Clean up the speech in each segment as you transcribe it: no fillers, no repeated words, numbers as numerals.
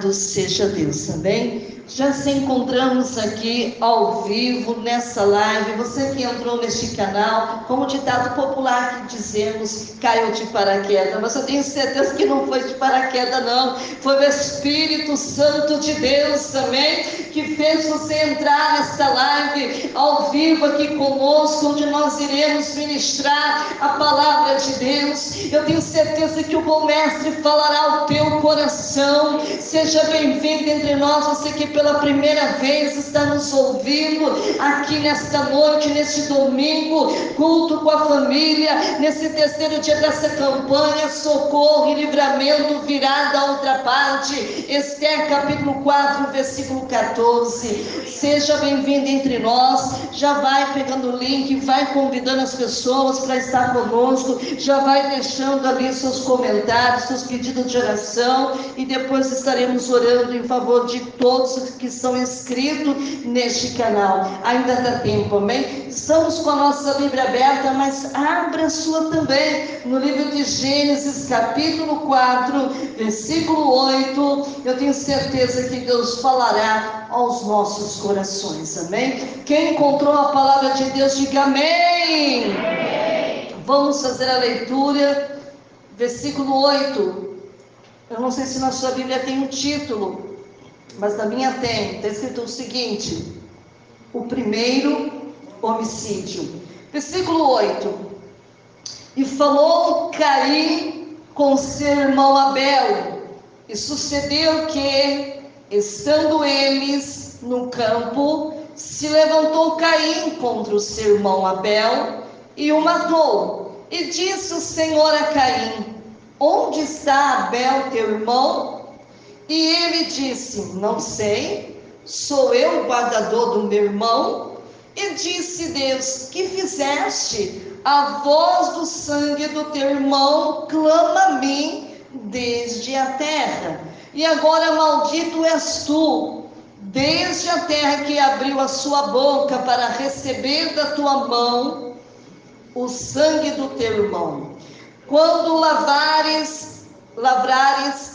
Louvado seja Deus, amém? Já se encontramos aqui ao vivo nessa live. Você que entrou neste canal, como ditado popular que dizemos, caiu de paraquedas, mas eu tenho certeza que não foi de paraquedas não, foi o Espírito Santo de Deus, amém? Que fez você entrar nesta live ao vivo aqui conosco, onde nós iremos ministrar a palavra de Deus. Eu tenho certeza que o bom mestre falará ao teu coração. Seja bem-vindo entre nós, você que pela primeira vez está nos ouvindo aqui nesta noite, neste domingo, culto com a família, nesse terceiro dia dessa campanha, socorro e livramento, virada à outra parte, Esther capítulo 4, versículo 14. Seja bem-vindo entre nós. Já vai pegando o link, vai convidando as pessoas para estar conosco, já vai deixando ali seus comentários, seus pedidos de oração, e depois estaremos orando em favor de todos que estão inscritos neste canal. Ainda dá tempo, amém? Estamos com a nossa Bíblia aberta, mas abra a sua também, no livro de Gênesis capítulo 4, versículo 8, eu tenho certeza que Deus falará aos nossos corações, amém? Quem encontrou a palavra de Deus, diga amém! Amém. Vamos fazer a leitura, versículo 8, eu não sei se na sua Bíblia tem um título, mas na minha tem, está escrito o seguinte: o primeiro homicídio. Versículo 8: e falou Caim com seu irmão Abel, e sucedeu que, estando eles no campo, se levantou Caim contra o seu irmão Abel e o matou. E disse o Senhor a Caim: onde está Abel teu irmão? E ele disse: não sei, sou eu o guardador do meu irmão? E disse Deus: que fizeste? A voz do sangue do teu irmão clama a mim desde a terra. E agora maldito és tu, desde a terra que abriu a sua boca para receber da tua mão o sangue do teu irmão. Quando lavrares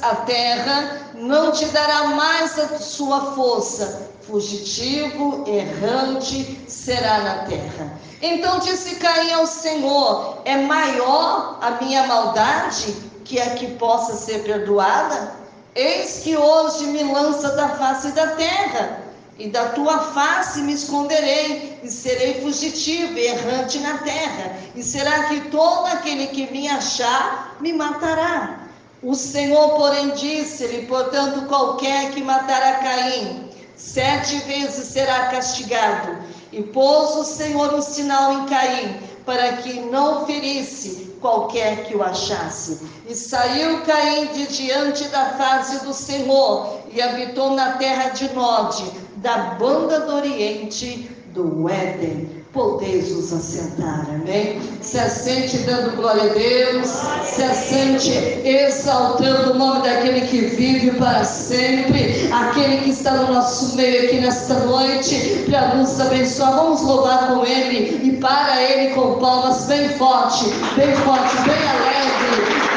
a terra, não te dará mais a sua força, fugitivo, errante será na terra. Então disse Caim ao Senhor: é maior a minha maldade que a que possa ser perdoada? Eis que hoje me lança da face da terra, e da tua face me esconderei, e serei fugitivo e errante na terra, e será que todo aquele que me achar me matará? O Senhor, porém, disse-lhe: portanto, qualquer que matar a Caim 7 vezes será castigado. E pôs o Senhor um sinal em Caim, para que não ferisse qualquer que o achasse. E saiu Caim de diante da face do Senhor, e habitou na terra de Nod, da banda do oriente do Éden. Podeis nos assentar, amém? Se assente dando glória a Deus, se assente exaltando o nome daquele que vive para sempre, aquele que está no nosso meio aqui nesta noite, para nos abençoar. Vamos louvar com Ele e para Ele com palmas bem forte, bem alegre.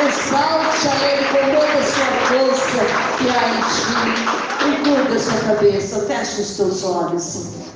Exalte a Ele com toda a sua força que há em ti. Encurta a sua cabeça, feche os teus olhos.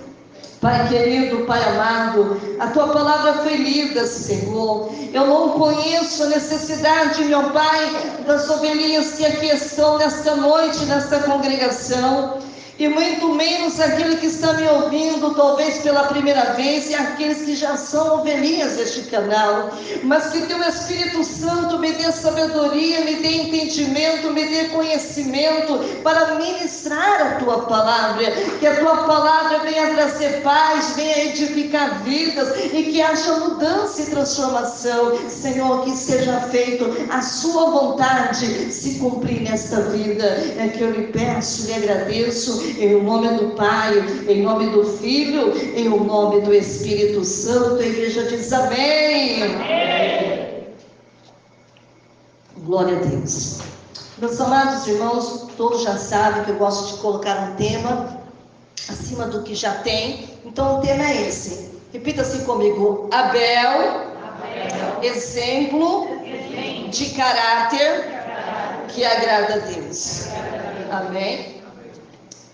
Pai querido, Pai amado, a tua palavra foi lida, Senhor. Eu não conheço a necessidade, meu Pai, das ovelhinhas que aqui estão nesta noite, nesta congregação, e muito menos aquele que está me ouvindo, talvez pela primeira vez, e aqueles que já são ovelhinhas deste canal. Mas que teu Espírito Santo me dê sabedoria, me dê entendimento, me dê conhecimento para ministrar a tua palavra, que a tua palavra venha trazer paz, venha edificar vidas, e que haja mudança e transformação. Senhor, que seja feito a sua vontade se cumprir nesta vida. É que eu lhe peço, lhe agradeço, em nome do Pai, em nome do Filho, em nome do Espírito Santo. A igreja diz amém. Amém. Glória a Deus. Meus amados irmãos, todos já sabem que eu gosto de colocar um tema acima do que já tem. Então o tema é esse. Repita assim comigo: Abel. Exemplo de caráter que agrada a Deus. Amém?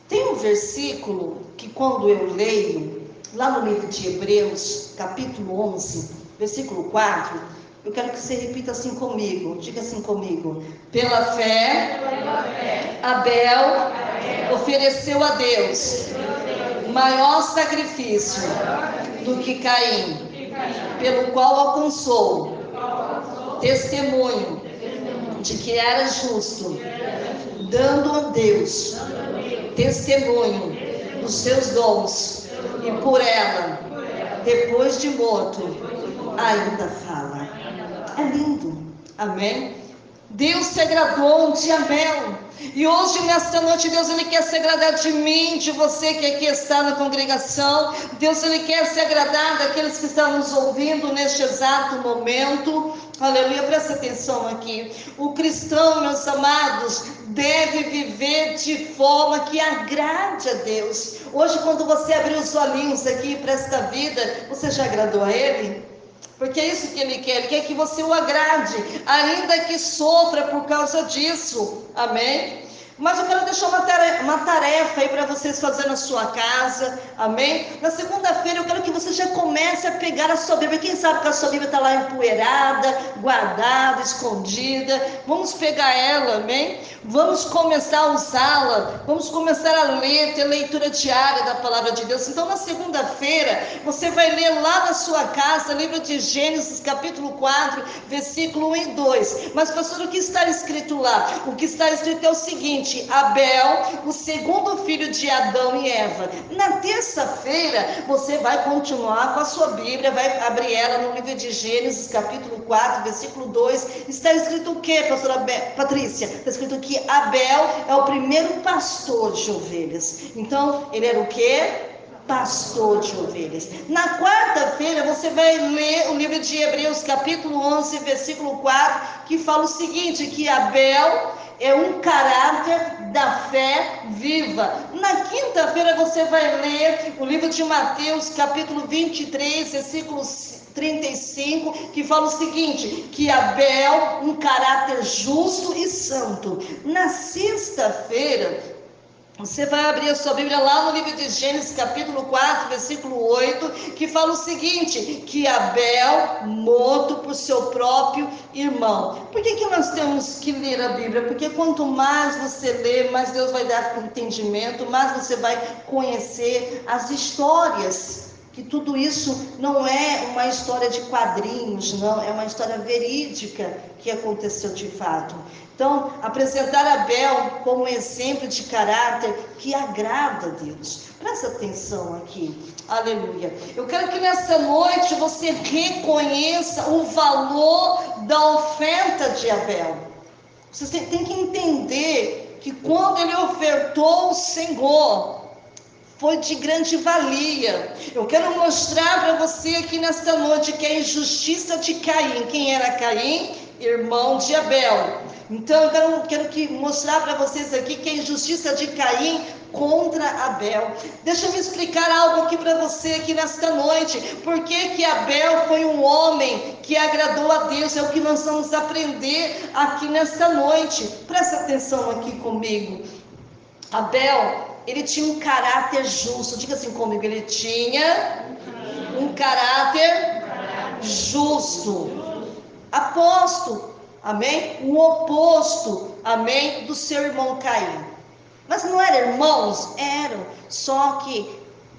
Tem um versículo que quando eu leio, lá no livro de Hebreus, capítulo 11, versículo 4, eu quero que você repita assim comigo, diga assim comigo: pela fé, Abel ofereceu a Deus maior sacrifício do que Caim, pelo qual alcançou testemunho de que era justo, dando a Deus testemunho dos seus dons, e por ela, depois de morto, ainda fala. É lindo, amém? Deus se agradou de Abel, e hoje nesta noite Deus ele quer se agradar de mim, de você que aqui está na congregação. Deus ele quer se agradar daqueles que estão nos ouvindo neste exato momento. Aleluia, presta atenção aqui. O cristão, meus amados, deve viver de forma que agrade a Deus. Hoje, quando você abrir os olhinhos aqui para esta vida, você já agradou a Ele? Porque é isso que Ele quer que você o agrade, ainda que sofra por causa disso, amém? Mas eu quero deixar uma tarefa aí para vocês fazerem na sua casa, amém? Na segunda-feira eu quero que você já comece a pegar a sua Bíblia. Quem sabe que a sua Bíblia está lá empoeirada, guardada, escondida. Vamos pegar ela, amém? Vamos começar a usá-la, vamos começar a ler, ter leitura diária da palavra de Deus. Então na segunda-feira você vai ler lá na sua casa, livro de Gênesis capítulo 4, versículo 1 e 2. Mas pastor, o que está escrito lá? O que está escrito é o seguinte: Abel, o segundo filho de Adão e Eva. Na terça-feira você vai continuar com a sua Bíblia, vai abrir ela no livro de Gênesis capítulo 4, versículo 2. Está escrito o que, pastora Patrícia? Está escrito que Abel é o primeiro pastor de ovelhas. Então ele era o que? Pastor de ovelhas. Na quarta-feira você vai ler o livro de Hebreus capítulo 11, versículo 4, que fala o seguinte, que Abel é um caráter da fé viva. Na quinta-feira você vai ler o livro de Mateus capítulo 23, versículo 35, que fala o seguinte, que Abel, um caráter justo e santo. Na sexta-feira você vai abrir a sua Bíblia lá no livro de Gênesis capítulo 4, versículo 8, que fala o seguinte, que Abel morto por seu próprio irmão. Por que nós temos que ler a Bíblia? Porque quanto mais você lê, mais Deus vai dar entendimento, mais você vai conhecer as histórias. Que tudo isso não é uma história de quadrinhos, não, é uma história verídica que aconteceu de fato. Então, apresentar Abel como exemplo de caráter que agrada a Deus. Presta atenção aqui, aleluia. Eu quero que nessa noite você reconheça o valor da oferta de Abel. Você tem que entender que quando ele ofertou ao Senhor, foi de grande valia. Eu quero mostrar para você aqui nesta noite que a injustiça de Caim. Quem era Caim? Irmão de Abel. Então eu quero mostrar para vocês aqui que a injustiça de Caim contra Abel. Deixa eu me explicar algo aqui para você aqui nesta noite. Por que Abel foi um homem que agradou a Deus? É o que nós vamos aprender aqui nesta noite. Presta atenção aqui comigo. Abel, ele tinha um caráter justo. Diga assim comigo, ele tinha um caráter justo. Aposto, amém? O oposto, amém, do seu irmão Caim. Mas não eram irmãos? Eram. Só que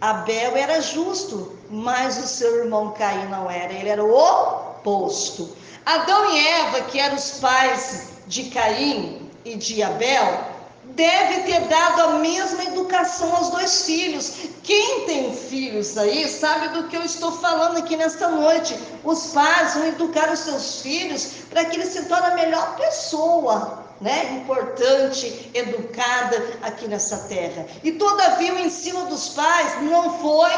Abel era justo, mas o seu irmão Caim não era. Ele era o oposto. Adão e Eva, que eram os pais de Caim e de Abel, deve ter dado a mesma educação aos dois filhos. Quem tem filhos aí sabe do que eu estou falando aqui nesta noite. Os pais vão educar os seus filhos para que eles se tornem a melhor pessoa, né? Importante, educada aqui nessa terra. E todavia o ensino dos pais não foi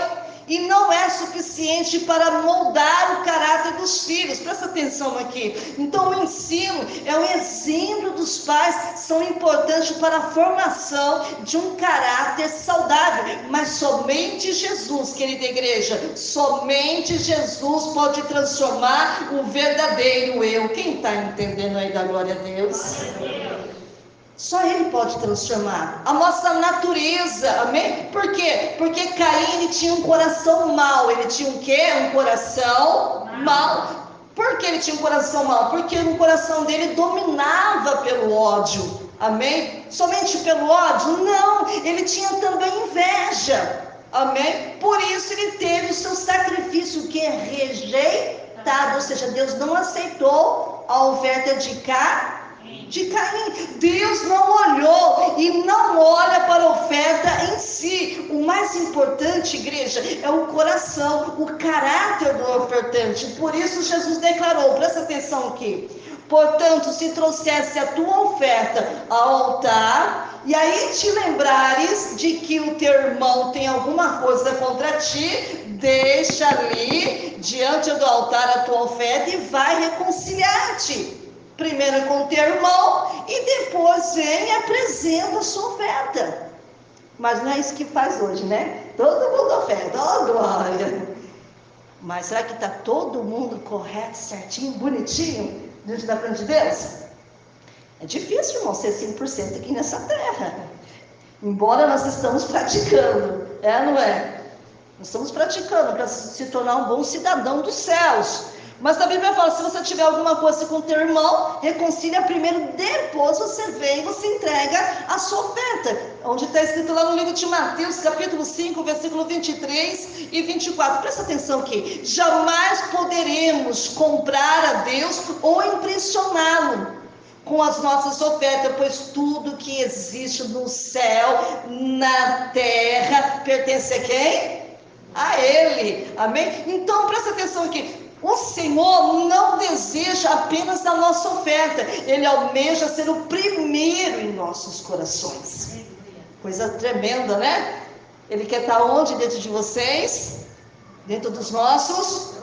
e não é suficiente para moldar o caráter dos filhos. Presta atenção aqui. Então o ensino é o exemplo dos pais, são importantes para a formação de um caráter saudável. Mas somente Jesus, querida igreja, somente Jesus pode transformar o verdadeiro eu. Quem está entendendo aí da glória a Deus? Só Ele pode transformar a nossa natureza, amém? Por quê? Porque Caim, ele tinha um coração mau. Ele tinha um quê? Um coração mau. Por que ele tinha um coração mau? Porque o coração dele dominava pelo ódio, amém? Somente pelo ódio? Não, ele tinha também inveja, amém? Por isso ele teve o seu sacrifício que é rejeitado, ou seja, Deus não aceitou a oferta de Caim. Deus não olhou e não olha para a oferta em si. O mais importante, igreja, é o coração, o caráter do ofertante. Por isso Jesus declarou, presta atenção aqui: portanto, se trouxesse a tua oferta ao altar, e aí te lembrares de que o teu irmão tem alguma coisa contra ti, deixa ali diante do altar a tua oferta e vai reconciliar-te. Primeiro com o teu irmão e depois vem e apresenta a sua oferta. Mas não é isso que faz hoje, né? Todo mundo oferta, oh glória! Mas será que está todo mundo correto, certinho, bonitinho, diante da frente de Deus? É difícil, irmão, ser 100% aqui nessa terra. Embora nós estamos praticando, não é? Nós estamos praticando para se tornar um bom cidadão dos céus. Mas a Bíblia fala, se você tiver alguma coisa com o teu irmão, reconcilia primeiro, depois você vem e você entrega a sua oferta. Onde está escrito lá no livro de Mateus, capítulo 5, versículo 23 e 24. Presta atenção aqui. Jamais poderemos comprar a Deus ou impressioná-lo com as nossas ofertas, pois tudo que existe no céu, na terra, pertence a quem? A Ele. Amém? Então, presta atenção aqui. O Senhor não deseja apenas a nossa oferta, Ele almeja ser o primeiro em nossos corações. Coisa tremenda, né? Ele quer estar onde dentro de vocês? Dentro dos nossos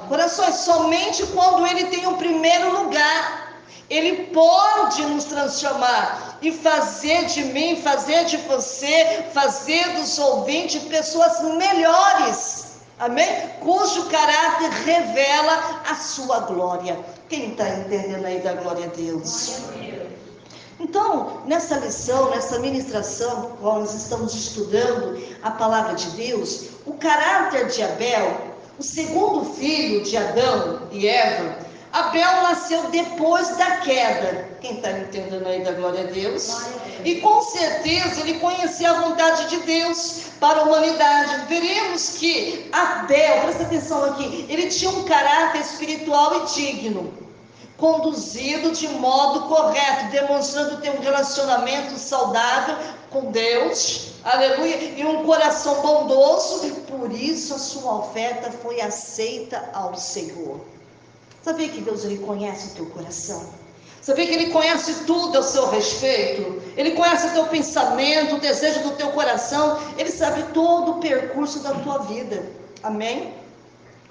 corações. Somente quando Ele tem o primeiro lugar, Ele pode nos transformar e fazer de mim, fazer de você, fazer dos ouvintes pessoas melhores. Amém? Cujo caráter revela a sua glória. Quem está entendendo aí da glória a Deus? Então, nessa lição, nessa ministração, qual nós estamos estudando a palavra de Deus, o caráter de Abel, o segundo filho de Adão e Eva. Abel nasceu depois da queda. Quem está entendendo aí da glória a Deus? E com certeza ele conhecia a vontade de Deus para a humanidade. Veremos que Abel, presta atenção aqui, ele tinha um caráter espiritual e digno, conduzido de modo correto, demonstrando ter um relacionamento saudável com Deus, aleluia, e um coração bondoso. Por isso a sua oferta foi aceita ao Senhor. Sabia que Deus, Ele conhece o teu coração? Sabia que Ele conhece tudo ao seu respeito? Ele conhece o teu pensamento, o desejo do teu coração. Ele sabe todo o percurso da tua vida. Amém?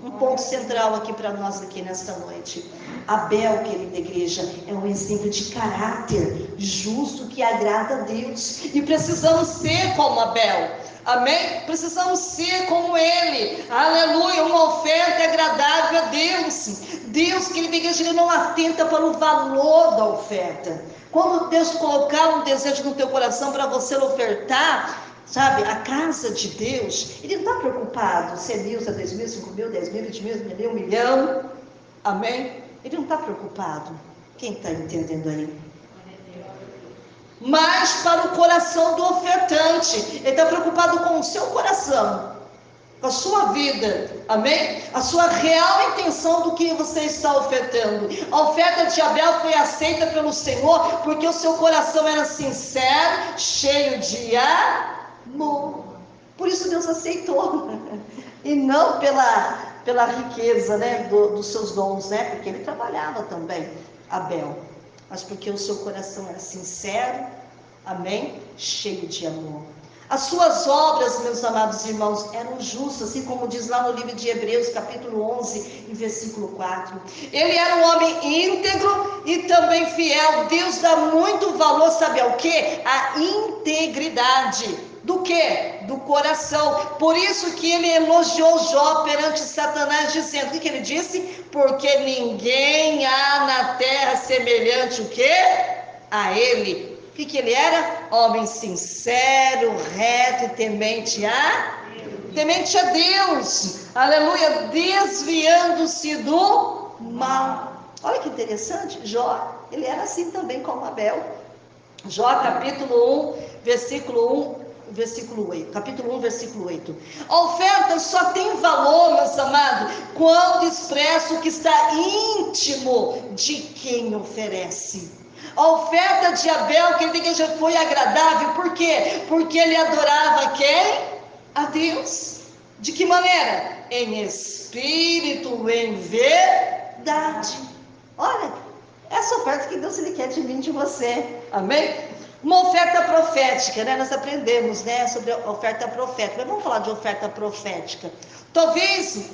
Um ponto central aqui para nós aqui nesta noite. Abel, querida igreja, é um exemplo de caráter justo que agrada a Deus. E precisamos ser como Abel. Amém? Precisamos ser como ele. Aleluia. Uma oferta agradável a Deus. Deus, querida igreja, Ele não atenta para o valor da oferta. Quando Deus colocar um desejo no teu coração para você ofertar, sabe, a casa de Deus, Ele não está preocupado se é 1.000, se é 2.000, 5.000, 10.000, 20.000, 1 milhão. Amém? Ele não está preocupado. Quem está entendendo aí? Mas para o coração do ofertante, ele está preocupado com o seu coração, com a sua vida, amém? A sua real intenção do que você está ofertando. A oferta de Abel foi aceita pelo Senhor porque o seu coração era sincero, cheio de amor. Por isso Deus aceitou, e não pela riqueza, né, dos seus dons, né? Porque ele trabalhava também, Abel, mas porque o seu coração era sincero, amém? Cheio de amor. As suas obras, meus amados irmãos, eram justas, assim como diz lá no livro de Hebreus, capítulo 11, em versículo 4. Ele era um homem íntegro e também fiel. Deus dá muito valor, sabe ao quê? A integridade. Do quê? Do coração. Por isso que ele elogiou Jó perante Satanás, dizendo, o que ele disse? Porque ninguém há na terra semelhante, o quê? A ele. que ele era? Homem sincero, reto e temente a Deus, aleluia, desviando-se do mal. Olha que interessante, Jó, ele era assim também como Abel. Jó, capítulo 1, versículo 8. Capítulo 1, versículo 8. A oferta só tem valor, meus amados, quando expressa o que está íntimo de quem oferece. A oferta de Abel, que ele diz que foi agradável, por quê? Porque ele adorava quem? A Deus. De que maneira? Em espírito, em verdade. Olha, essa oferta que Deus ele quer de mim, de você. Amém? Uma oferta profética, né? Nós aprendemos, né, sobre a oferta profética. Mas vamos falar de oferta profética. Talvez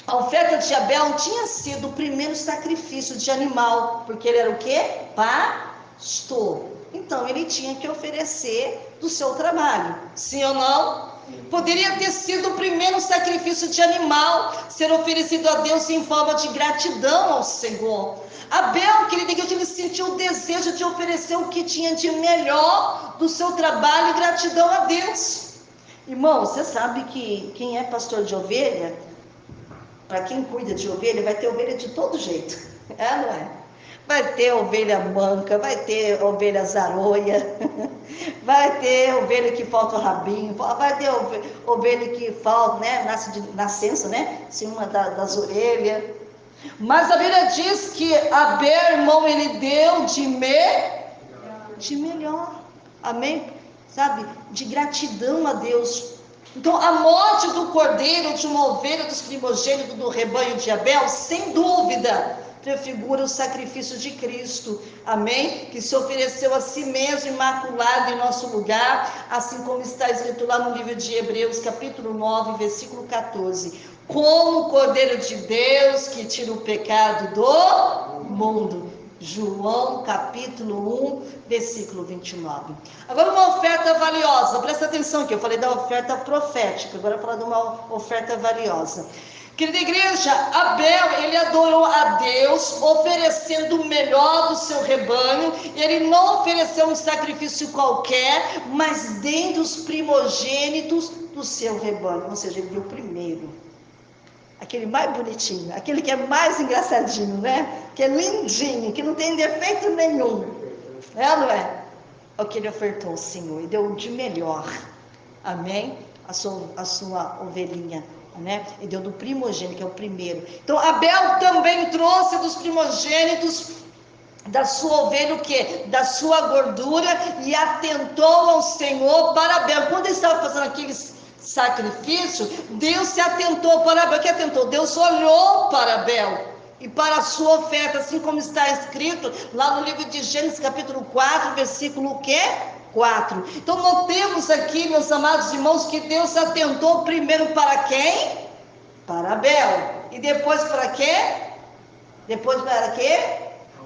a oferta de Abel tinha sido o primeiro sacrifício de animal, porque ele era o quê? Pastor. Então ele tinha que oferecer do seu trabalho. Sim ou não? Poderia ter sido o primeiro sacrifício de animal ser oferecido a Deus em forma de gratidão ao Senhor. Abel, querido, ele sentiu o desejo de oferecer o que tinha de melhor do seu trabalho e gratidão a Deus. Irmão, você sabe que quem é pastor de ovelha, para quem cuida de ovelha, vai ter ovelha de todo jeito, não é? Vai ter ovelha manca, vai ter ovelha zaroia, vai ter ovelha que falta o rabinho, vai ter ovelha que falta, né, nasce de nascença, né, em uma das orelhas. Mas a Bíblia diz que Abel, irmão, ele deu de melhor, amém? Sabe, de gratidão a Deus. Então, a morte do cordeiro, de uma ovelha dos primogênitos do rebanho de Abel, sem dúvida, prefigura o sacrifício de Cristo, amém? Que se ofereceu a si mesmo, imaculado em nosso lugar, assim como está escrito lá no livro de Hebreus, capítulo 9, versículo 14. Como o Cordeiro de Deus que tira o pecado do mundo. João capítulo 1, versículo 29. Agora uma oferta valiosa, presta atenção aqui, eu falei da oferta profética, agora eu vou falar de uma oferta valiosa. Querida igreja, Abel, ele adorou a Deus, oferecendo o melhor do seu rebanho. Ele não ofereceu um sacrifício qualquer, mas dentre os primogênitos do seu rebanho, ou seja, ele deu o primeiro. Aquele mais bonitinho, aquele que é mais engraçadinho, né? Que é lindinho, que não tem defeito nenhum. Não é? É o que ele ofertou ao Senhor e deu de melhor. Amém? A sua ovelhinha, né? E deu do primogênito, que é o primeiro. Então, Abel também trouxe dos primogênitos da sua ovelha o quê? Da sua gordura, e atentou ao Senhor para Abel. Quando ele estava fazendo aqueles sacrifício, Deus se atentou para Abel. O que atentou? Deus olhou para Abel e para a sua oferta, assim como está escrito lá no livro de Gênesis capítulo 4, versículo o quê? 4. Então notemos aqui, meus amados irmãos, que Deus se atentou primeiro para quem? Para Abel. E depois para quê? Depois para quê?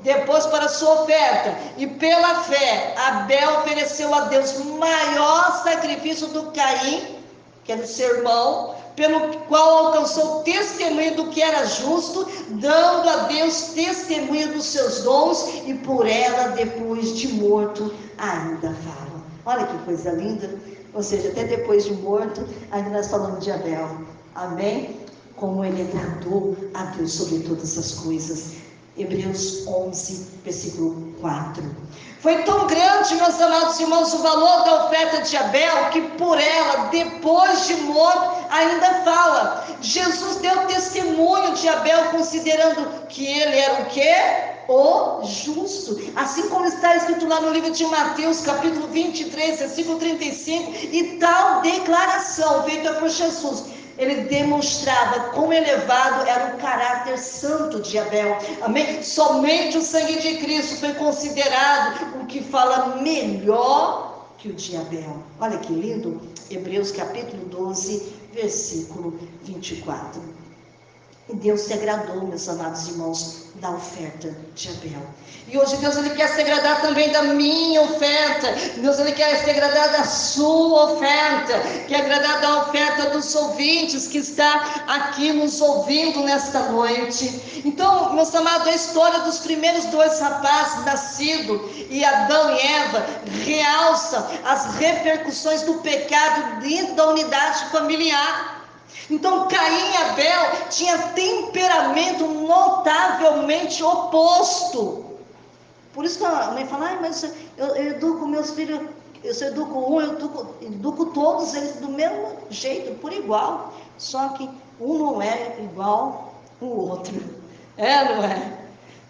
Depois para a sua oferta. E pela fé, Abel ofereceu a Deus maior sacrifício do Caim, que era o seu irmão, pelo qual alcançou testemunho do que era justo, dando a Deus testemunho dos seus dons, e por ela, depois de morto, ainda fala. Olha que coisa linda. Ou seja, até depois de morto, ainda nós falamos de Abel. Amém? Como ele agradou a Deus sobre todas as coisas. Hebreus 11, versículo 4. Foi tão grande, meus amados irmãos, o valor da oferta de Abel, que por ela, depois de morto, ainda fala. Jesus deu testemunho de Abel, considerando que ele era o quê? O justo. Assim como está escrito lá no livro de Mateus, capítulo 23, versículo 35, e tal declaração feita por Jesus, ele demonstrava quão elevado era o caráter santo de Abel. Amém? Somente o sangue de Cristo foi considerado o que fala melhor que o de Abel. Olha que lindo. Hebreus capítulo 12, versículo 24. E Deus se agradou, meus amados irmãos, da oferta de Abel. E hoje Deus, Ele quer se agradar também da minha oferta. Deus, Ele quer se agradar da sua oferta. Quer agradar da oferta dos ouvintes que está aqui nos ouvindo nesta noite. Então, meus amados, a história dos primeiros 2 rapazes nascidos, e Adão e Eva, realça as repercussões do pecado dentro da unidade familiar. Então Caim e Abel tinham temperamento notavelmente oposto. Por isso que a mãe fala, mas eu educo meus filhos, eu educo um, eu educo todos eles do mesmo jeito, por igual. Só que um não é igual o outro. Não é?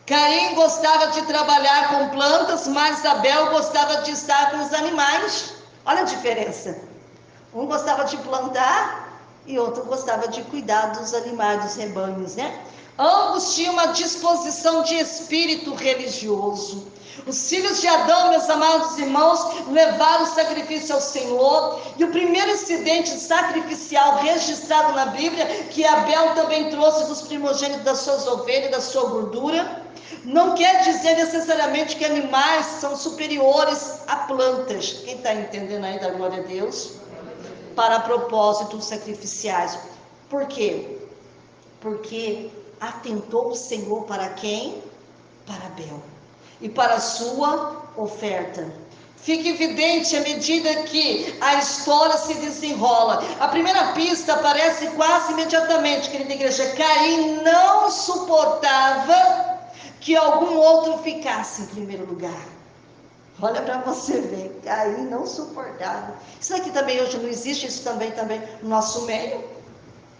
Caim gostava de trabalhar com plantas, mas Abel gostava de estar com os animais. Olha a diferença. Um gostava de plantar e outro gostava de cuidar dos animais, dos rebanhos, né? Ambos tinham uma disposição de espírito religioso. Os filhos de Adão, meus amados irmãos, levaram o sacrifício ao Senhor. E o primeiro incidente sacrificial registrado na Bíblia, que Abel também trouxe dos primogênitos das suas ovelhas, da sua gordura, não quer dizer necessariamente que animais são superiores a plantas. Quem está entendendo aí da glória a Deus? Para propósitos sacrificiais. Por quê? Porque atentou o Senhor para quem? Para Abel. E para a sua oferta. Fica evidente à medida que a história se desenrola. A primeira pista aparece quase imediatamente, querida igreja. Caim não suportava que algum outro ficasse em primeiro lugar. Olha para você ver, Caim não suportava. Isso aqui também hoje não existe, isso também no nosso meio,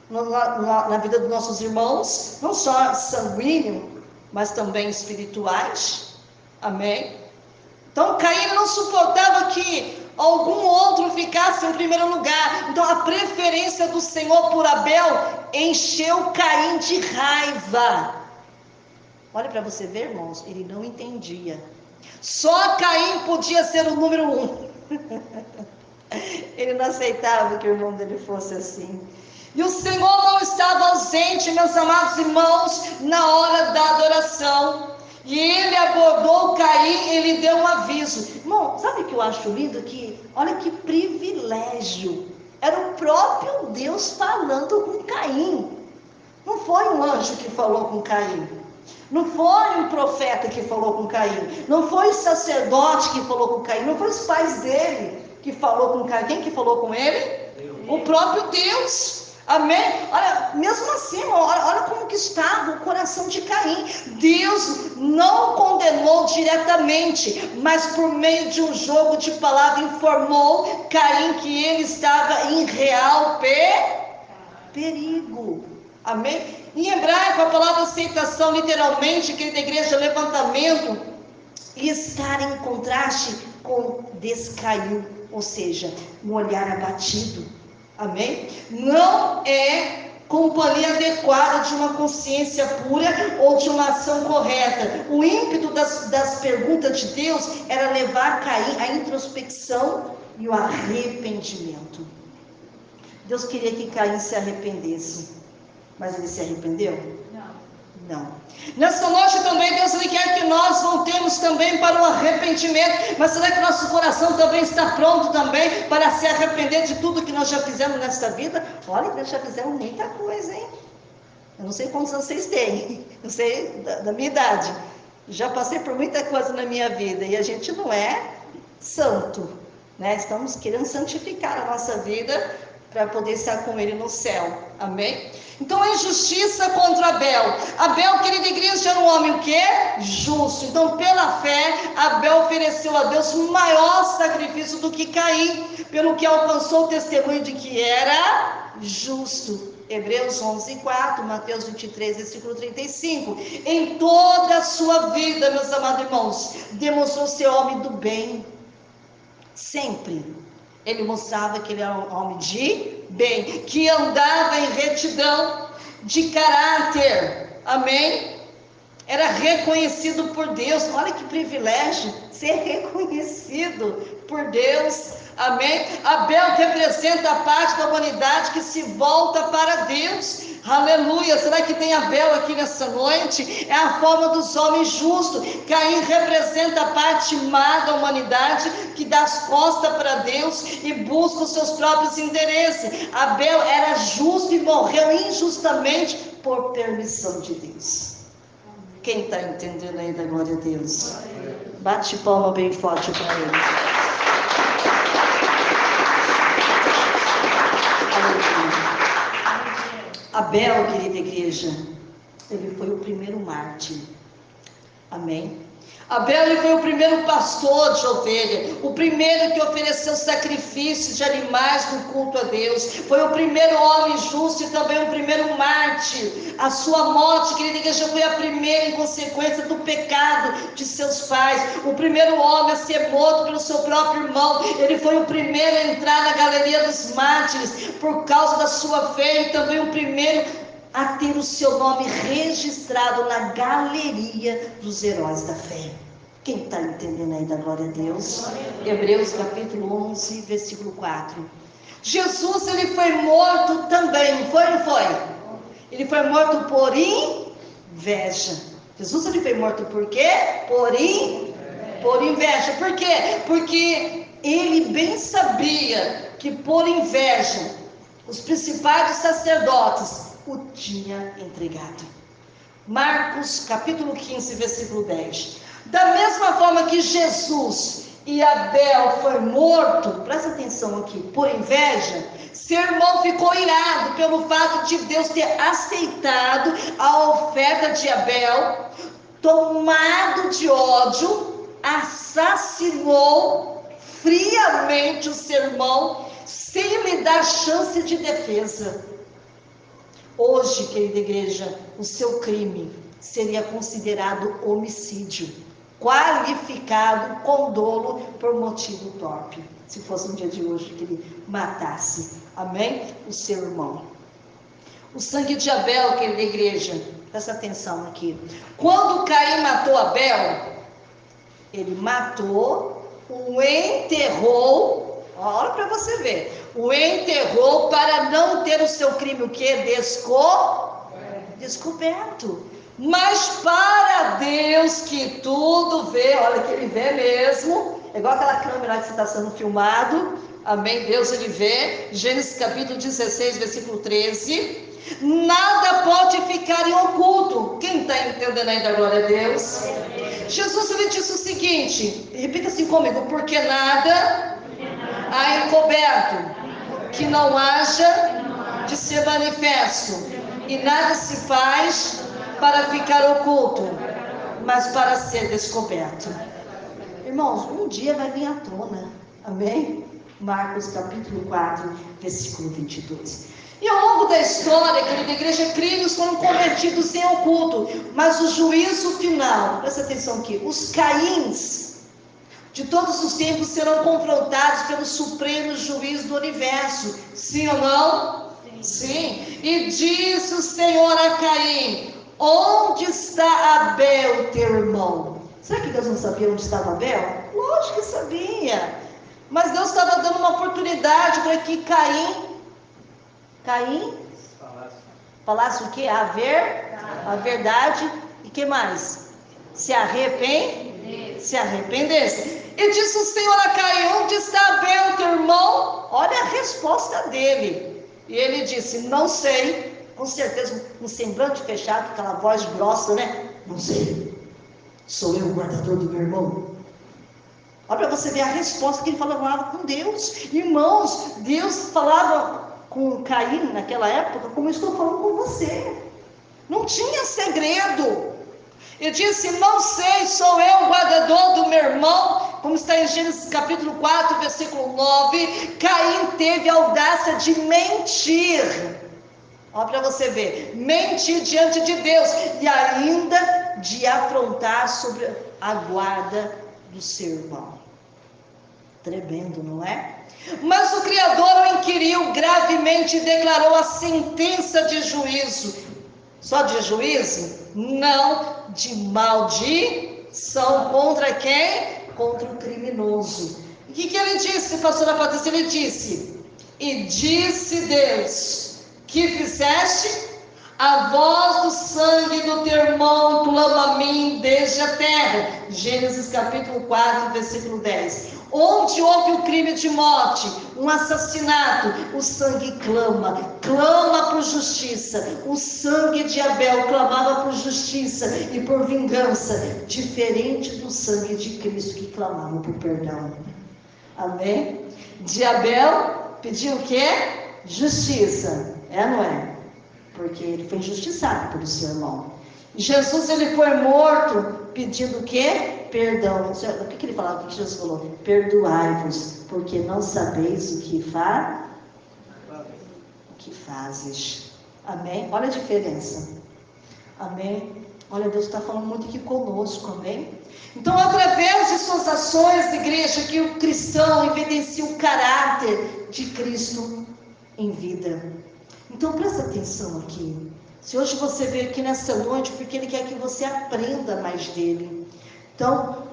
na vida dos nossos irmãos, não só sanguíneos, mas também espirituais. Amém? Então Caim não suportava que algum outro ficasse em primeiro lugar. Então a preferência do Senhor por Abel encheu Caim de raiva. Olha para você ver, irmãos, ele não entendia. Só Caim podia ser o número 1. Ele não aceitava que o irmão dele fosse assim. E o Senhor não estava ausente, meus amados irmãos, na hora da adoração. E ele abordou Caim, ele deu um aviso. Irmão, sabe o que eu acho lindo? Olha que privilégio. Era o próprio Deus falando com Caim. Não foi um anjo que falou com Caim. Não foi um profeta que falou com Caim. Não foi o sacerdote que falou com Caim. Não foi os pais dele que falou com Caim. Quem que falou com ele? O próprio Deus. Amém? Olha, mesmo assim, olha como que estava o coração de Caim. Deus não condenou diretamente, mas por meio de um jogo de palavras informou Caim que ele estava em real perigo. Amém? Em hebraico, a palavra aceitação, literalmente, querida igreja, levantamento, e estar em contraste com descair, ou seja, um olhar abatido. Amém? Não é companhia adequada de uma consciência pura ou de uma ação correta. O ímpeto das perguntas de Deus era levar Caim à introspecção e o arrependimento. Deus queria que Caim se arrependesse. Mas ele se arrependeu? Não. Nessa noite também Deus quer que nós voltemos também para o arrependimento. Mas será que nosso coração também está pronto também para se arrepender de tudo que nós já fizemos nesta vida? Olha que nós já fizemos muita coisa, hein? Eu não sei quantos anos vocês têm. Eu sei da minha idade. Já passei por muita coisa na minha vida. E a gente não é santo, né? Estamos querendo santificar a nossa vida para poder estar com ele no céu. Amém? Então, a injustiça contra Abel. Abel, querida igreja, era um homem o quê? Justo. Então, pela fé, Abel ofereceu a Deus um maior sacrifício do que Caim, pelo que alcançou o testemunho de que era justo. Hebreus 11:4, Mateus 23, versículo 35. Em toda a sua vida, meus amados irmãos, demonstrou ser homem do bem. Sempre. Ele mostrava que ele era um homem de bem, que andava em retidão de caráter. Amém? Era reconhecido por Deus. Olha que privilégio, ser reconhecido por Deus. Amém? Abel representa a parte da humanidade que se volta para Deus. Aleluia. Será que tem Abel aqui nessa noite? É a forma dos homens justos. Caim representa a parte má da humanidade que dá as costas para Deus e busca os seus próprios interesses. Abel era justo e morreu injustamente por permissão de Deus. Quem está entendendo aí da glória a Deus? Bate palma bem forte para ele. Abel, querida igreja, ele foi o primeiro mártir. Amém? Abel, ele foi o primeiro pastor de ovelha, o primeiro que ofereceu sacrifícios de animais no culto a Deus, foi o primeiro homem justo e também o primeiro mártir. A sua morte, querida igreja, foi a primeira em consequência do pecado de seus pais, o primeiro homem a ser morto pelo seu próprio irmão. Ele foi o primeiro a entrar na galeria dos mártires por causa da sua fé e também o primeiro a ter o seu nome registrado na galeria dos heróis da fé. Quem está entendendo aí da glória a Deus? Hebreus capítulo 11, versículo 4. Jesus, ele foi morto também, foi ou não foi? Ele foi morto por inveja. Jesus, ele foi morto por quê? Por inveja. Por quê? Porque ele bem sabia que por inveja os principais sacerdotes o tinha entregado. Marcos capítulo 15, versículo 10. Da mesma forma que Jesus e Abel foi morto, presta atenção aqui, por inveja, seu irmão ficou irado pelo fato de Deus ter aceitado a oferta de Abel, tomado de ódio, assassinou friamente o seu irmão, sem lhe dar chance de defesa. Hoje, querida igreja, o seu crime seria considerado homicídio, qualificado com dolo por motivo torpe, se fosse um dia de hoje que ele matasse, amém? O seu irmão. O sangue de Abel, querida igreja, presta atenção aqui. Quando Caim matou Abel, ele matou, o enterrou, olha para você ver, o enterrou para não ter o seu crime, o que? Descoberto. Mas para Deus que tudo vê, olha que ele vê mesmo, é igual aquela câmera que você está sendo filmado, amém? Deus ele vê, Gênesis capítulo 16, versículo 13, nada pode ficar em oculto. Quem está entendendo aí da glória a Deus? Jesus ele disse o seguinte, repita assim comigo, porque nada há encoberto que não haja de ser manifesto, e nada se faz para ficar oculto, mas para ser descoberto. Irmãos, um dia vai vir à tona, amém? Marcos capítulo 4, versículo 22. E ao longo da história, querida igreja, crimes foram cometidos em oculto, mas o juízo final, presta atenção aqui, os Caíns de todos os tempos serão confrontados pelo supremo juiz do universo, sim ou não? Sim. E disse o Senhor a Caim, onde está Abel, teu irmão? Será que Deus não sabia onde estava Abel? Lógico que sabia, mas Deus estava dando uma oportunidade para que Caim falasse o que? A verdade, e que mais? Se arrependesse. E disse o Senhor a Caim, onde está Abel, teu irmão? Olha a resposta dele. E ele disse, não sei, com certeza, um semblante fechado, aquela voz grossa, né? Não sei, sou eu o guardador do meu irmão. Olha para você ver a resposta que ele falava com Deus. Irmãos, Deus falava com Caim naquela época, como eu estou falando com você. Não tinha segredo. Ele disse, não sei, sou eu o guardador do meu irmão, como está em Gênesis capítulo 4, versículo 9, Caim teve a audácia de mentir, olha para você ver, mentir diante de Deus, e ainda de afrontar sobre a guarda do seu irmão. Tremendo, não é? Mas o Criador o inquiriu gravemente e declarou a sentença de juízo. Só de juízo? Não, de maldição. Contra quem? Contra o criminoso. O que ele disse, pastora Patrícia? Ele disse: e disse Deus, que fizeste? A voz do sangue do teu irmão clama a mim desde a terra. Gênesis capítulo 4, versículo 10. Onde houve o crime de morte, um assassinato, o sangue clama por justiça. O sangue de Abel clamava por justiça e por vingança, diferente do sangue de Cristo que clamava por perdão. Amém? De Abel pediu o quê? Justiça. É ou não é? Porque ele foi injustiçado pelo seu irmão. Jesus, ele foi morto pedindo o quê? Perdão. O que ele falava? O que Jesus falou? Perdoai-vos, porque não sabeis o que fazes. Amém? Olha a diferença. Amém? Olha, Deus está falando muito aqui conosco. Amém? Então, através de suas ações, igreja, que o cristão evidencia o caráter de Cristo em vida. Então, presta atenção aqui. Se hoje você veio aqui nessa noite, porque Ele quer que você aprenda mais dEle. Então,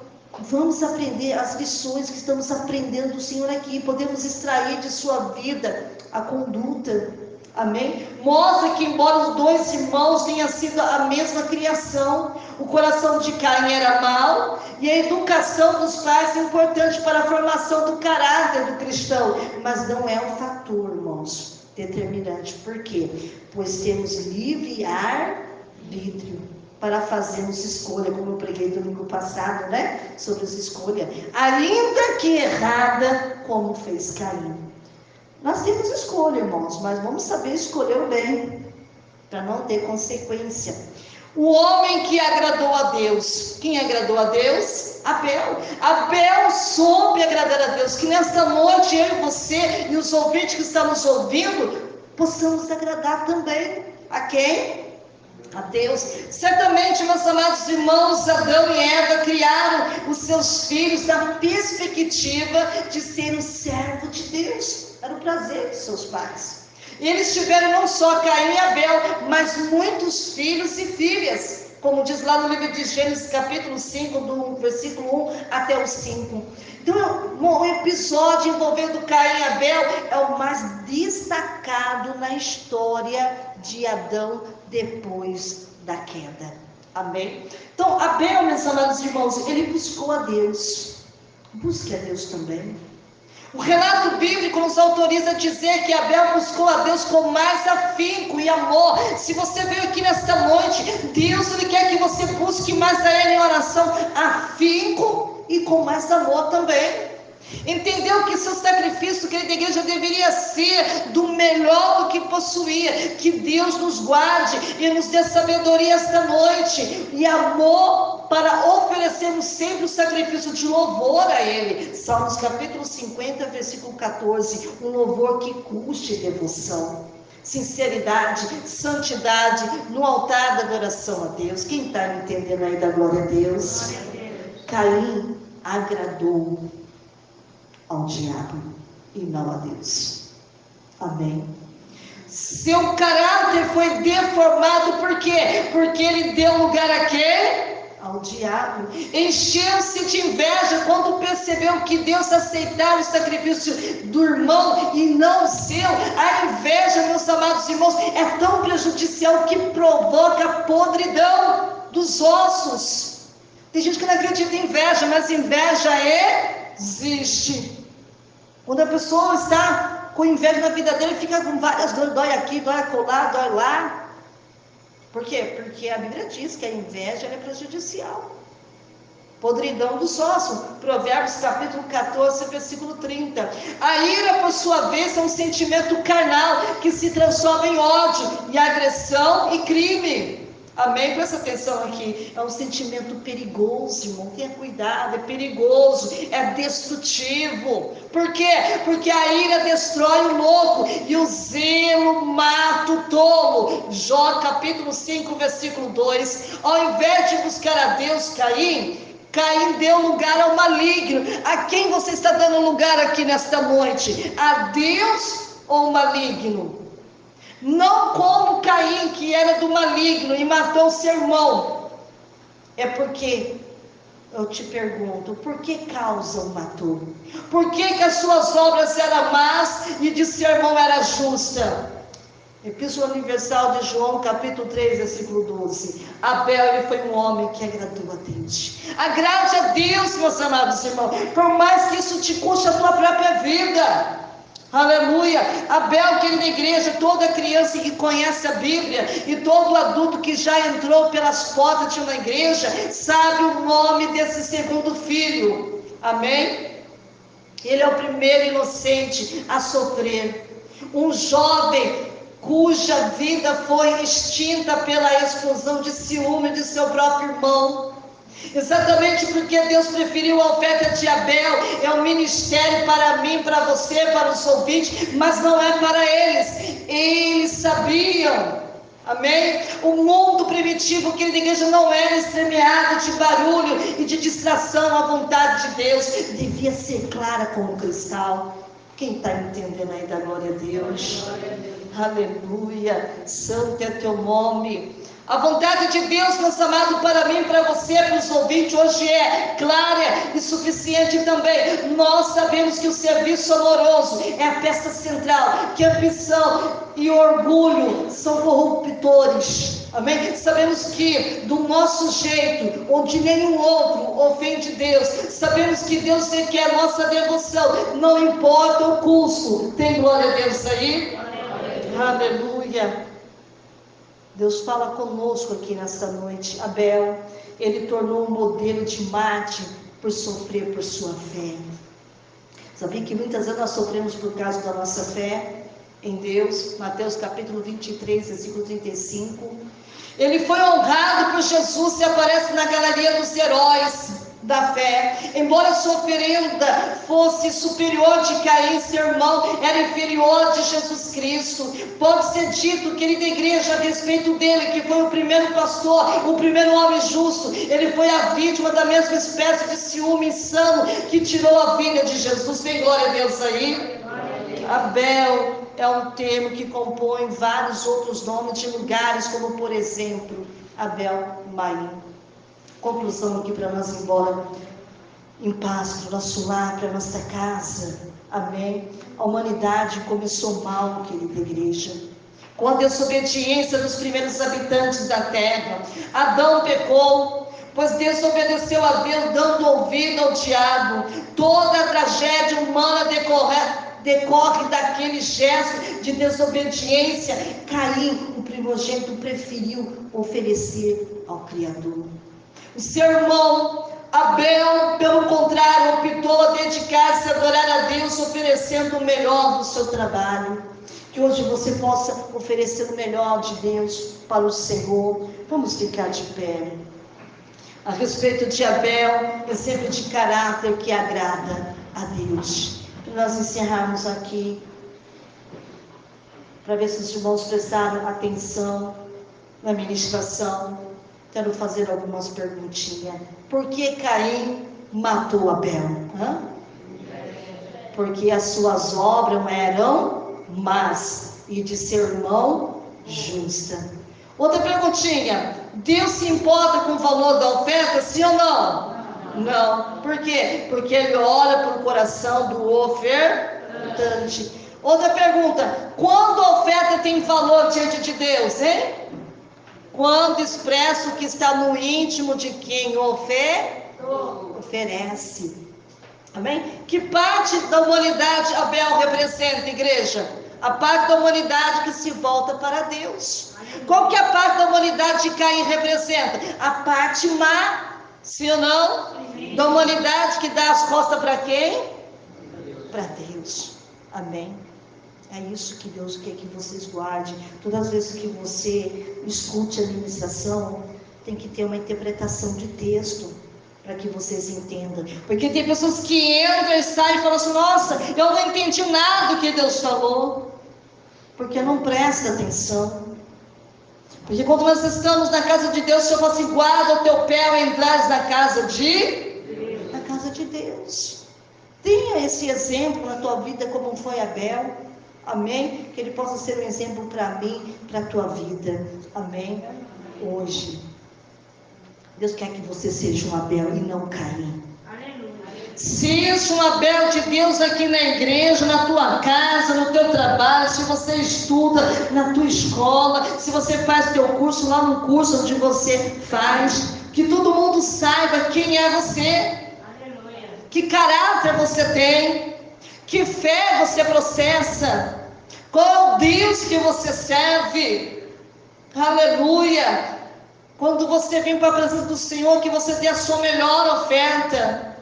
vamos aprender as lições que estamos aprendendo do Senhor aqui. Podemos extrair de sua vida a conduta. Amém? Mostra que, embora os dois irmãos tenham sido a mesma criação, o coração de Caim era mau, e a educação dos pais é importante para a formação do caráter do cristão. Mas não é um fator, irmãos, determinante. Por quê? Pois temos livre arbítrio para fazermos escolha, como eu preguei domingo passado, né? Sobre as escolhas, ainda que errada, como fez Caim. Nós temos escolha, irmãos, mas vamos saber escolher o bem, para não ter consequência. O homem que agradou a Deus. Quem agradou a Deus? Abel. Abel soube agradar a Deus. Que nesta noite eu e você e os ouvintes que estão nos ouvindo possamos agradar também a quem? A Deus. Certamente, meus amados irmãos, Adão e Eva criaram os seus filhos na perspectiva de ser um servo de Deus. Era o prazer de seus pais. E eles tiveram não só Caim e Abel, mas muitos filhos e filhas, como diz lá no livro de Gênesis capítulo 5, do versículo 1 até o 5. Então, o episódio envolvendo Caim e Abel é o mais destacado na história de Adão depois da queda. Amém? Então, Abel, meus amados irmãos, ele buscou a Deus. Busque a Deus também. O relato bíblico nos autoriza a dizer que Abel buscou a Deus com mais afinco e amor. Se você veio aqui nesta noite, Deus ele quer que você busque mais a Ele em oração, afinco e com mais amor também. Entendeu que seu sacrifício, querida igreja, deveria ser do melhor do que possuía. Que Deus nos guarde e nos dê sabedoria esta noite e amor para oferecermos sempre o sacrifício de louvor a Ele. Salmos capítulo 50, versículo 14. Um louvor que custe devoção, sinceridade, santidade no altar da adoração a Deus. Quem está entendendo aí da glória a Deus? Caim agradou ao diabo e não a Deus. Amém? Seu caráter foi deformado, por quê? Porque ele deu lugar a quê? Ao diabo. Encheu-se de inveja quando percebeu que Deus aceitara o sacrifício do irmão e não o seu. A inveja, meus amados irmãos, é tão prejudicial que provoca podridão dos ossos. Tem gente que não acredita em inveja, mas inveja existe. Quando a pessoa está com inveja na vida dele, fica com várias dores, dói aqui, dói acolá, dói lá. Por quê? Porque a Bíblia diz que a inveja é prejudicial. Podridão dos ossos. Provérbios capítulo 14, versículo 30. A ira, por sua vez, é um sentimento carnal que se transforma em ódio, e agressão e crime. Amém? Presta atenção aqui. É um sentimento perigoso, irmão. Tenha cuidado, é perigoso, é destrutivo. Por quê? Porque a ira destrói o louco e o zelo mata o tolo. Jó capítulo 5, versículo 2. Ao invés de buscar a Deus, Caim deu lugar ao maligno. A quem você está dando lugar aqui nesta noite? A Deus ou o maligno? Não como Caim, que era do maligno e matou seu irmão. É porque Eu te pergunto, por que causa o matou? Por que as suas obras eram más e de seu irmão era justa? Epístola Universal de João, capítulo 3, versículo 12. Abel, ele foi um homem que agradou a Deus. Agrade a Deus, meus amados irmãos, por mais que isso te custe a tua própria vida. Aleluia. Abel, querido da igreja, toda criança que conhece a Bíblia e todo adulto que já entrou pelas portas de uma igreja, sabe o nome desse segundo filho. Amém? Ele é o primeiro inocente a sofrer. Um jovem cuja vida foi extinta pela explosão de ciúme de seu próprio irmão. Exatamente porque Deus preferiu a oferta de Abel. É um ministério para mim, para você, para os ouvintes, mas não é para eles. Eles sabiam. Amém? O mundo primitivo, querida igreja, não era estremeado de barulho e de distração à vontade de Deus. Devia ser clara como cristal. Quem está entendendo aí da glória a Deus? Aleluia, santo é teu nome. A vontade de Deus, meus amados, para mim, para você, para os ouvintes, hoje é clara e suficiente também. Nós sabemos que o serviço amoroso é a peça central, que a ambição e orgulho são corruptores. Amém? Sabemos que do nosso jeito, ou de nenhum outro, ofende Deus. Sabemos que Deus quer a nossa devoção, não importa o custo. Tem glória a Deus aí? Aleluia. Deus fala conosco aqui nesta noite. Abel, ele tornou um modelo de mártir por sofrer por sua fé. Sabia que muitas vezes nós sofremos por causa da nossa fé em Deus? Mateus capítulo 23, versículo 35. Ele foi honrado por Jesus, se aparece na galeria dos heróis da fé. Embora sua oferenda fosse superior de Caim, seu irmão era inferior de Jesus Cristo. Pode ser dito, querida igreja, a respeito dele, que foi o primeiro pastor, o primeiro homem justo. Ele foi a vítima da mesma espécie de ciúme insano que tirou a vida de Jesus. Tem glória a Deus aí? Abel é um termo que compõe vários outros nomes de lugares, como por exemplo, Abel Maim. Conclusão aqui para nós ir embora em paz para o nosso lar, para a nossa casa. Amém? A humanidade começou mal, querida igreja, com a desobediência dos primeiros habitantes da terra. Adão pecou, pois desobedeceu a Deus, dando ouvido ao diabo. Toda a tragédia humana decorre daquele gesto de desobediência. Caim, o primogênito, preferiu oferecer ao Criador. O seu irmão Abel, pelo contrário, optou a dedicar-se a adorar a Deus, oferecendo o melhor do seu trabalho. Que hoje você possa oferecer o melhor de Deus para o Senhor. Vamos ficar de pé. A respeito de Abel, exemplo de caráter que agrada a Deus. Para nós encerrarmos aqui, para ver se os irmãos prestaram atenção na ministração, quero fazer algumas perguntinhas. Por que Caim matou Abel? Porque as suas obras eram más e de seu irmão justa. Outra perguntinha: Deus se importa com o valor da oferta, sim ou não? Não. Por quê? Porque ele olha para o coração do ofertante. Outra pergunta: quando a oferta tem valor diante de Deus, hein? Quando expressa o que está no íntimo de quem oferece. Amém? Que parte da humanidade Abel representa, igreja? A parte da humanidade que se volta para Deus. Qual que é a parte da humanidade que Caim representa? A parte má, sim ou não? Da humanidade que dá as costas para quem? Para Deus. Amém? É isso que Deus quer que vocês guardem. Todas as vezes que você escute a ministração, tem que ter uma interpretação de texto, para que vocês entendam. Porque tem pessoas que entram e saem e falam assim: nossa, eu não entendi nada do que Deus falou. Porque não presta atenção. Porque quando nós estamos na casa de Deus, o Senhor fala assim: guarda o teu pé ao entrar na casa de Deus. Tenha esse exemplo na tua vida, como foi Abel. Amém? Que ele possa ser um exemplo para mim, para a tua vida. Amém? Hoje. Deus quer que você seja um Abel e não Caim. Seja um Abel de Deus aqui na igreja, na tua casa, no teu trabalho, se você estuda na tua escola, se você faz teu curso lá no curso onde você faz, que todo mundo saiba quem é você, que caráter você tem, que fé você processa, qual é o Deus que você serve. Aleluia! Quando você vem para a presença do Senhor, que você dê a sua melhor oferta.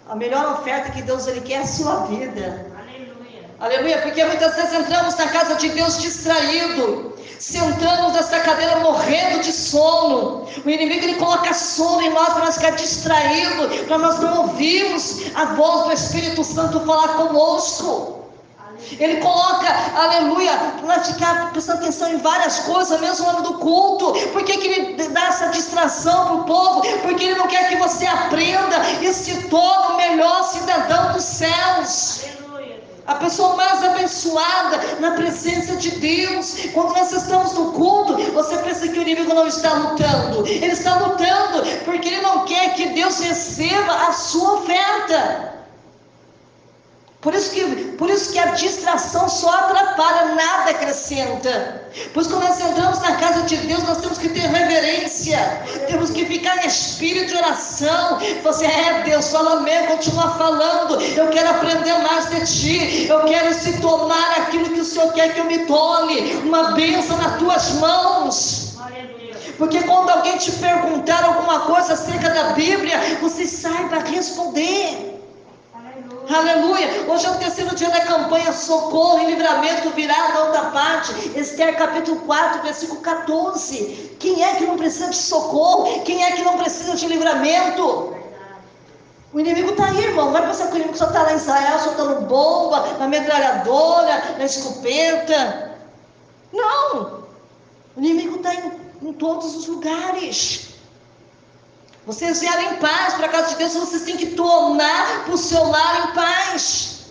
A melhor oferta que Deus Ele quer é a sua vida. Aleluia. Aleluia, porque muitas vezes entramos na casa de Deus distraído, sentamos nessa cadeira morrendo de sono. O inimigo ele coloca sono em nós para nós ficar distraídos, para nós não ouvirmos a voz do Espírito Santo falar conosco. Ele coloca, aleluia, para nós ficar prestando atenção em várias coisas, mesmo no ano do culto. Por que ele dá essa distração para o povo? Porque ele não quer que você aprenda e se torne o melhor cidadão dos céus. A pessoa mais abençoada na presença de Deus. Quando nós estamos no culto, você pensa que o inimigo não está lutando. Ele está lutando porque ele não quer que Deus receba a sua oferta. Por isso que a distração só atrapalha, nada acrescenta. Por isso que quando nós entramos na casa de Deus, nós temos que ter reverência, temos que ficar em espírito de oração. Você Deus, fala mesmo, continua falando. Eu quero aprender mais de Ti, eu quero se tornar aquilo que o Senhor quer que eu me torne, uma bênção nas Tuas mãos. Porque quando alguém te perguntar alguma coisa acerca da Bíblia, você saiba responder. Aleluia. Hoje é o 3º dia da campanha Socorro e Livramento, virado a outra parte. Esther capítulo 4, versículo 14. Quem é que não precisa de socorro? Quem é que não precisa de livramento? O inimigo está aí, irmão. Não é pensar que o inimigo só está lá em Israel, soltando bomba, na metralhadora, na escopeta. Não. O inimigo está em todos os lugares. Vocês vieram em paz para a casa de Deus, vocês têm que tornar o seu lar em paz.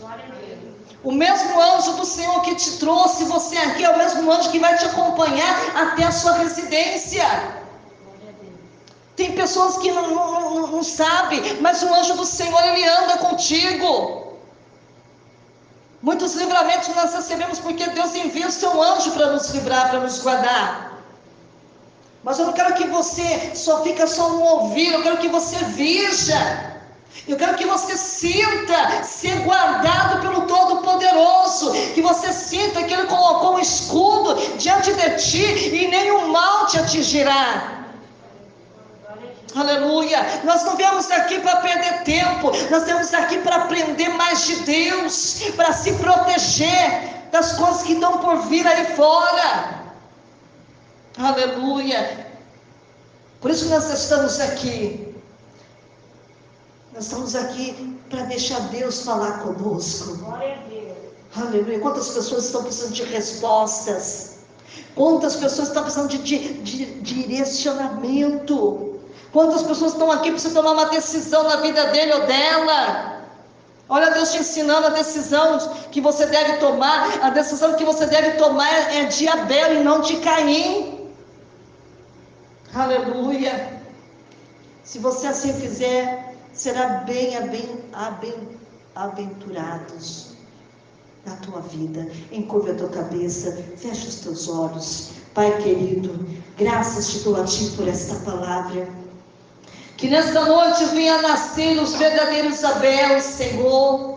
O mesmo anjo do Senhor que te trouxe você aqui é o mesmo anjo que vai te acompanhar até a sua residência. Tem pessoas que não sabem, mas o anjo do Senhor ele anda contigo. Muitos livramentos nós recebemos porque Deus envia o seu anjo para nos livrar, para nos guardar. Mas eu não quero que você só fique só no ouvir, eu quero que você veja. Eu quero que você sinta ser guardado pelo Todo-Poderoso, que você sinta que Ele colocou um escudo diante de ti e nenhum mal te atingirá. Aleluia. Nós não viemos aqui para perder tempo, nós viemos aqui para aprender mais de Deus, para se proteger das coisas que estão por vir aí fora. Aleluia. Por isso que nós estamos aqui. Nós estamos aqui para deixar Deus falar conosco. Glória a Deus. Aleluia. Quantas pessoas estão precisando de respostas? Quantas pessoas estão precisando de direcionamento? Quantas pessoas estão aqui precisando tomar uma decisão na vida dele ou dela? Olha Deus te ensinando a decisão que você deve tomar. A decisão que você deve tomar é de Abel e não de Caim. Aleluia. Se você assim fizer, será bem-aventurados na tua vida. Encurva a tua cabeça, fecha os teus olhos. Pai querido, graças te dou a Ti por esta palavra. Que nesta noite venha nascer os verdadeiros Abéis, Senhor.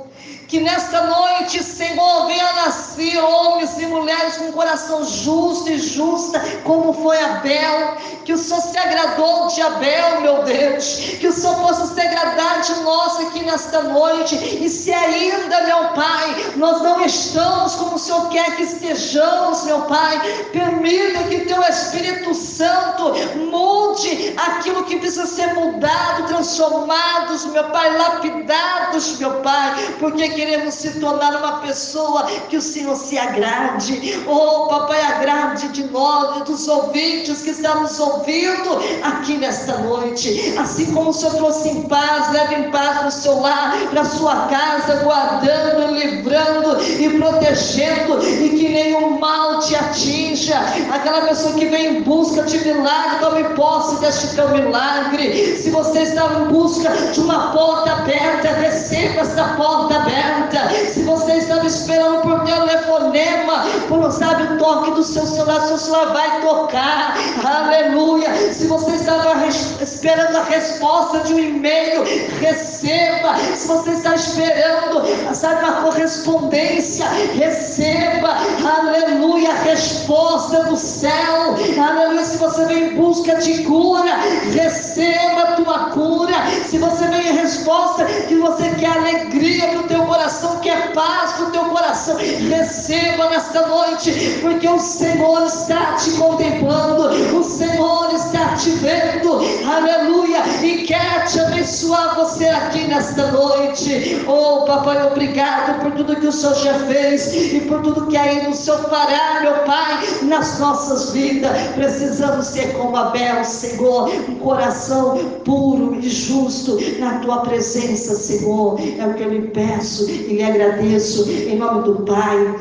Que nesta noite, Senhor, venha nascer homens e mulheres com coração justo e justa, como foi Abel. Que o Senhor se agradou de Abel, meu Deus. Que o Senhor possa se agradar de nós aqui nesta noite. E se ainda, meu Pai, nós não estamos como o Senhor quer que estejamos, meu Pai, permita que Teu Espírito Santo mude aquilo que precisa ser mudado, transformados, meu Pai, lapidados, meu Pai, porque queremos se tornar uma pessoa que o Senhor se agrade. Oh, Papai, agrade de nós, dos ouvintes que estamos ouvindo aqui nesta noite. Assim como o Senhor trouxe em paz, leve em paz para o seu lar, para a sua casa, guardando, livrando e protegendo, e que nenhum mal te atinja. Aquela pessoa que vem em busca de milagre, tome posse deste teu milagre. Se você está em busca de uma porta aberta, receba esta porta aberta. Se você estava esperando por telefonema, por, sabe, o toque do seu celular vai tocar. Aleluia. Se você estava esperando a resposta de um e-mail, receba. Se você está esperando, sabe, uma correspondência, receba. Aleluia, a resposta do céu. Aleluia. Se você vem em busca de cura, receba a tua cura. Se você vem em resposta que você quer alegria para o teu coração, quer paz para o teu coração, receba nesta noite, porque o Senhor está te contemplando, o Senhor está te vendo, aleluia, e quer te abençoar você aqui nesta noite. Oh papai, obrigado por tudo que o Senhor já fez e por tudo que ainda o Senhor fará, meu Pai, nas nossas vidas. Precisamos ser como Abel, Senhor, um coração puro e justo na tua presença, Senhor. É o que eu lhe peço e lhe agradeço, em nome do Pai,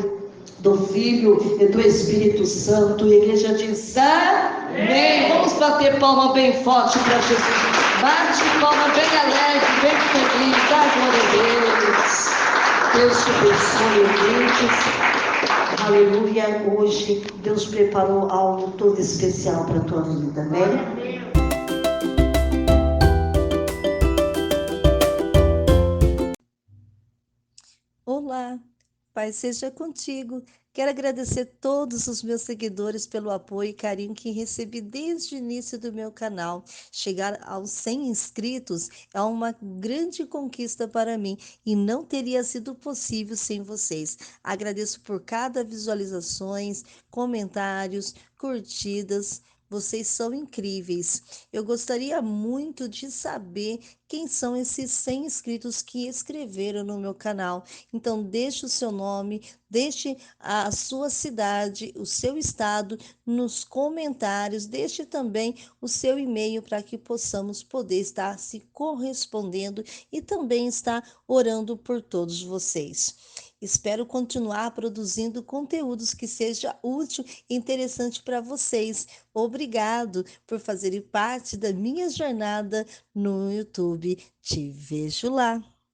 do Filho e do Espírito Santo. E a igreja diz amém. Vamos bater palma bem forte para Jesus. Bate palma bem alegre, bem feliz. Glória a Deus. Deus te abençoe, ouvintes. Aleluia. Hoje Deus preparou algo todo especial para a tua vida, amém? Olá, Pai seja contigo. Quero agradecer todos os meus seguidores pelo apoio e carinho que recebi desde o início do meu canal. Chegar aos 100 inscritos é uma grande conquista para mim e não teria sido possível sem vocês. Agradeço por cada visualizações, comentários, curtidas. Vocês são incríveis. Eu gostaria muito de saber quem são esses 100 inscritos que escreveram no meu canal. Então, deixe o seu nome, deixe a sua cidade, o seu estado nos comentários, deixe também o seu e-mail para que possamos poder estar se correspondendo e também estar orando por todos vocês. Espero continuar produzindo conteúdos que seja útil e interessante para vocês. Obrigado por fazerem parte da minha jornada no YouTube. Te vejo lá.